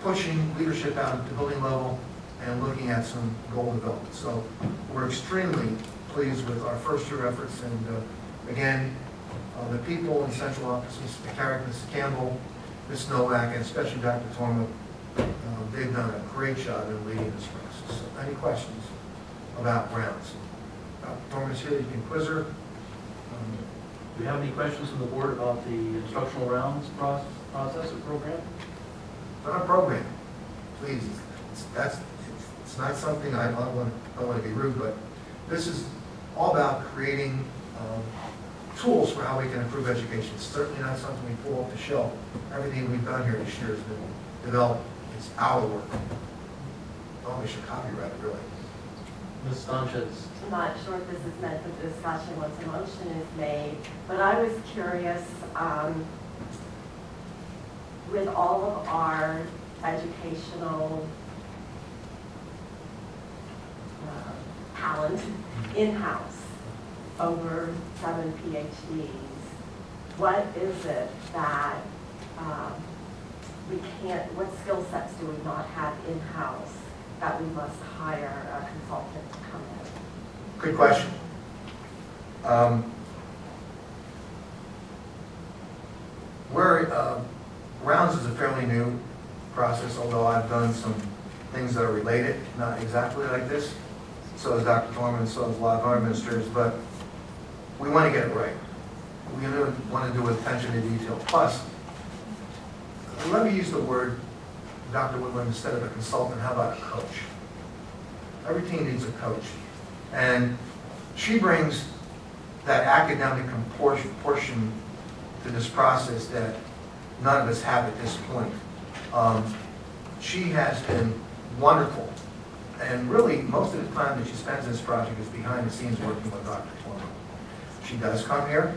pushing leadership out at the building level and looking at some goal development. So we're extremely pleased with our first year efforts. And again, the people in central office, Ms. McCarrick, Ms. Campbell, Ms. Novak, and especially Dr. Torma, they've done a great job in leading this process. So any questions about rounds? Dr. Torma's here, you can quiz her. Do you have any questions from the board about the instructional rounds process or program? It's not a program, please. It's not something, I don't want to be rude, but this is all about creating tools for how we can improve education. It's certainly not something we pull off the shelf. Everything we've done here this year has been developed. It's our work. Oh, we should copyright it, really. Ms. Sanchez. I'm not sure if this is meant for discussion once a motion is made, but I was curious, with all of our educational talent in-house, over 7 PhDs, what is it that we can't, what skill sets do we not have in-house that we must hire a consultant to come in? Good question. Rounds is a fairly new process, although I've done some things that are related, not exactly like this. So is Dr. Torman, so is a lot of our administrators, but we want to get it right. We want to do with attention to detail. Plus, let me use the word, Dr. Woodland, instead of a consultant, how about a coach? Every team needs a coach. And she brings that academic portion to this process that none of us have at this point. She has been wonderful. And really, most of the time that she spends in this project is behind the scenes working with Dr. Torman. She does come here.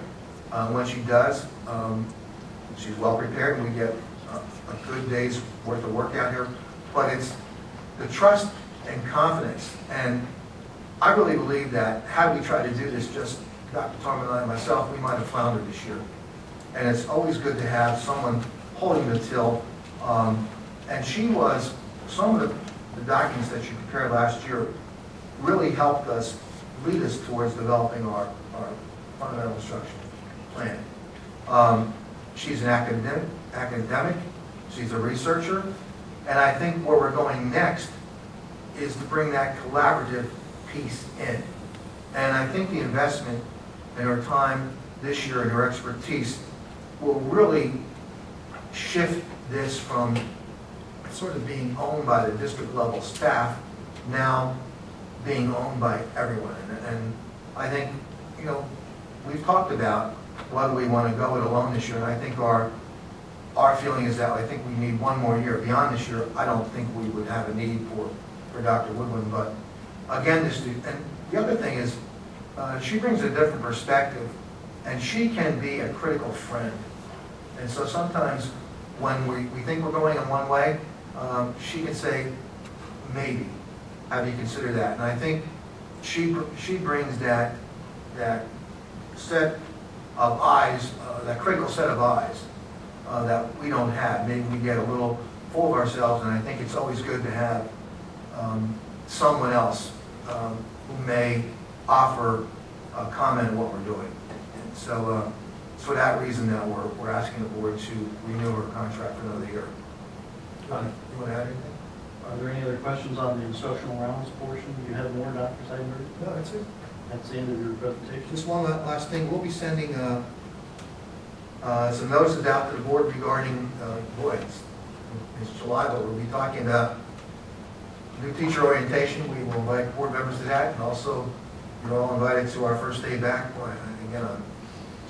When she does, she's well prepared, and we get a good day's worth of work out here. But it's the trust and confidence. And I really believe that had we tried to do this just Dr. Torman and I and myself, we might have floundered this year. And it's always good to have someone holding the till. And she was, some of the documents that she prepared last year really helped us, lead us towards developing our fundamental instruction plan. She's an academic, she's a researcher, and I think where we're going next is to bring that collaborative piece in. And I think the investment in her time this year and her expertise will really shift this from sort of being owned by the district level staff, now being owned by everyone. And I think, you know, we've talked about whether we want to go it alone this year, and I think our feeling is that I think we need one more year. Beyond this year, I don't think we would have a need for Dr. Woodland, but again, and the other thing is, she brings a different perspective, and she can be a critical friend. And so sometimes when we think we're going in one way, she can say, maybe, have you consider that? And I think she brings that set of eyes, that critical set of eyes that we don't have. Maybe we get a little full of ourselves, and I think it's always good to have someone else who may offer a comment on what we're doing. And so it's for that reason that we're asking the board to renew her contract for another year. You want to add anything? Are there any other questions on the instructional rounds portion? Do you have more, Dr. Seidenberg? No, that's it. That's the end of your presentation. Just one last thing, we'll be sending some notices out to the board regarding, it's July, but we'll be talking about new teacher orientation. We will invite board members to that, and also you're all invited to our first day back. Boy, again, I'm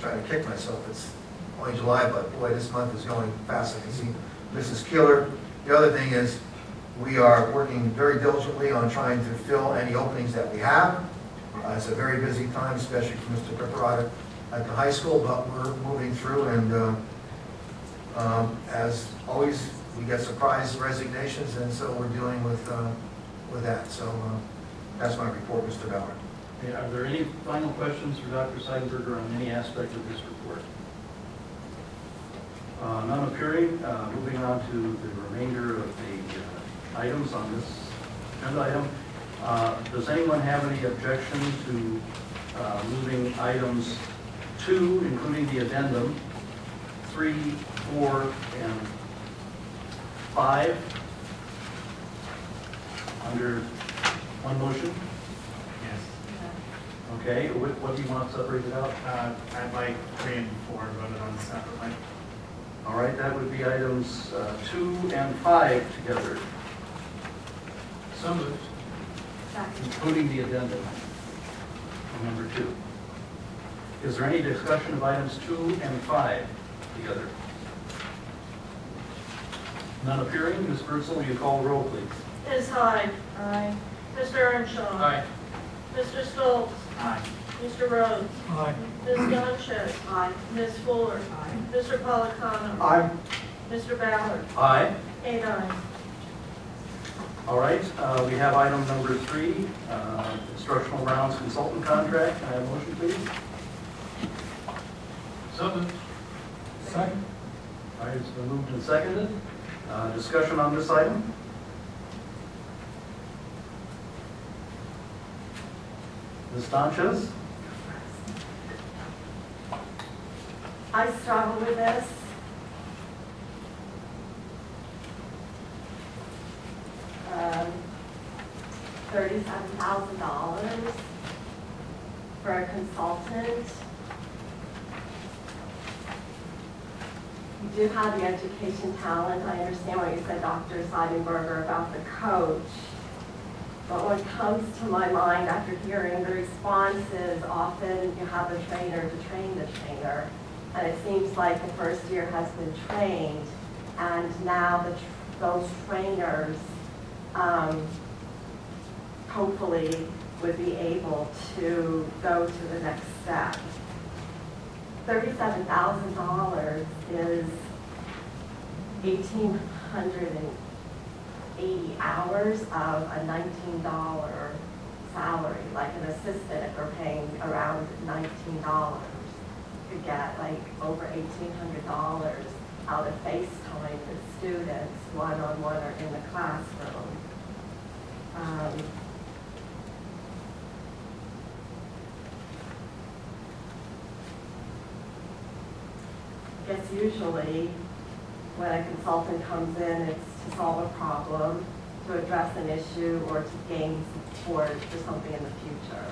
trying to kick myself. It's only July, but boy, this month is going fast. I can see Mrs. Keeler. The other thing is we are working very diligently on trying to fill any openings that we have. It's a very busy time, especially for Mr. Griffiths at the high school, but we're moving through, and as always, we get surprise resignations, and so we're dealing with that. So that's my report, Mr. Ballard. Okay, are there any final questions for Dr. Seidenberger on any aspect of this report? None appearing. Moving on to the remainder of the items on this agenda item. Does anyone have any objection to moving items 2, including the addendum, 3, 4, and 5 under one motion? Yes. Okay, what do you want separated out? I'd like 3 and 4 voted on separately. All right, that would be items 2 and 5 together, So moved. Second. including the addendum, number 2. Is there any discussion of items 2 and 5 together? None appearing. Ms. Birdsall, will you call the roll, please? Ms. Hyde. Aye. Mr. Earnshaw. Aye. Mr. Stoltz. Aye. Mr. Rhodes. Aye. Ms. Gunchett. Aye. Ms. Fuller. Mr. Polacano. Aye. Mr. Ballard. Aye. 8 ayes. All right, we have item number 3, instructional rounds consultant contract. Can I have a motion, please? So moved. Second. All right, it's been moved and seconded. Discussion on this item? Ms. Sanchez? I struggle with this. $37,000 for a consultant. You do have the education talent. I understand what you said, Dr. Seidenberger, about the coach. But what comes to my mind after hearing the responses, often you have a trainer to train the trainer. And it seems like the first year has been trained, and now those trainers hopefully would be able to go to the next step. $37,000 is 1,880 hours of a $19 salary. Like an assistant, if we're paying around $19, could get like over $1,800 out of face time with students, one-on-one or in the classroom. I guess usually when a consultant comes in, it's to solve a problem, to address an issue, or to gain support for something in the future.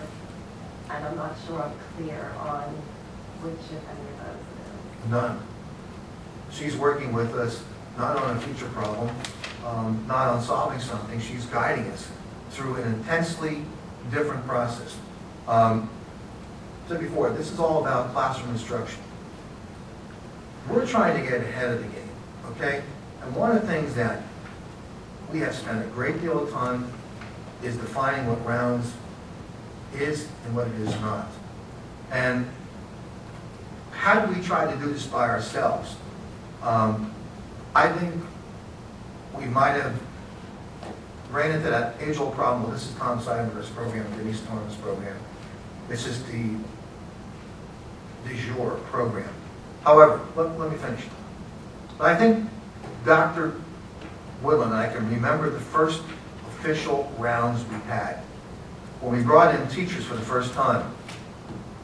And I'm not sure I'm clear on which, if any of those it is. None. She's working with us not on a future problem, not on solving something. She's guiding us through an intensely different process. Said before, this is all about classroom instruction. We're trying to get ahead of the game, okay? And one of the things that we have spent a great deal of time is defining what rounds is and what it is not. And how do we try to do this by ourselves? I think we might have ran into that age-old problem. Well, this is Tom Seidenberg's program, Denise Norman's program. This is the du jour program. However, let me finish. I think Dr. Woodland and I can remember the first official rounds we had when we brought in teachers for the first time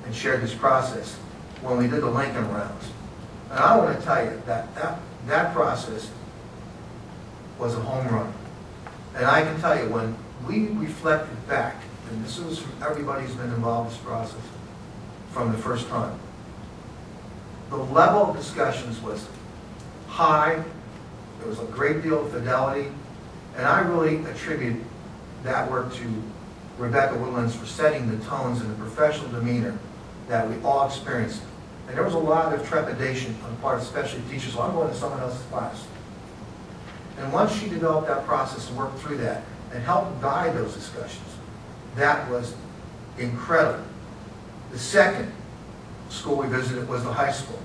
and shared this process when we did the Lincoln rounds. And I want to tell you that that process was a home run. And I can tell you, when we reflected back, and this was from everybody who's been involved in this process from the first time, the level of discussions was high, there was a great deal of fidelity, and I really attribute that work to Rebecca Woodlands for setting the tones and the professional demeanor that we all experienced. And there was a lot of trepidation on the part of especially teachers, well, I'm going to someone else's class. And once she developed that process and worked through that and helped guide those discussions, that was incredible. The second school we visited was the high school.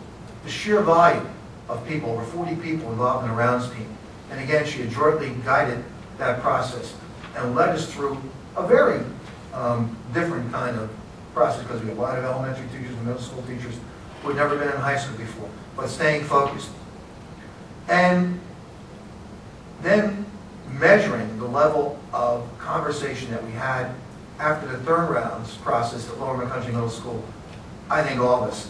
The sheer volume of people, over 40 people involved in the rounds team. And again, she adroitly guided that process and led us through a very different kind of process, because we have a lot of elementary teachers and middle school teachers who had never been in high school before, but staying focused. And then measuring the level of conversation that we had after the third rounds process at Lower Country Middle School, I think all of us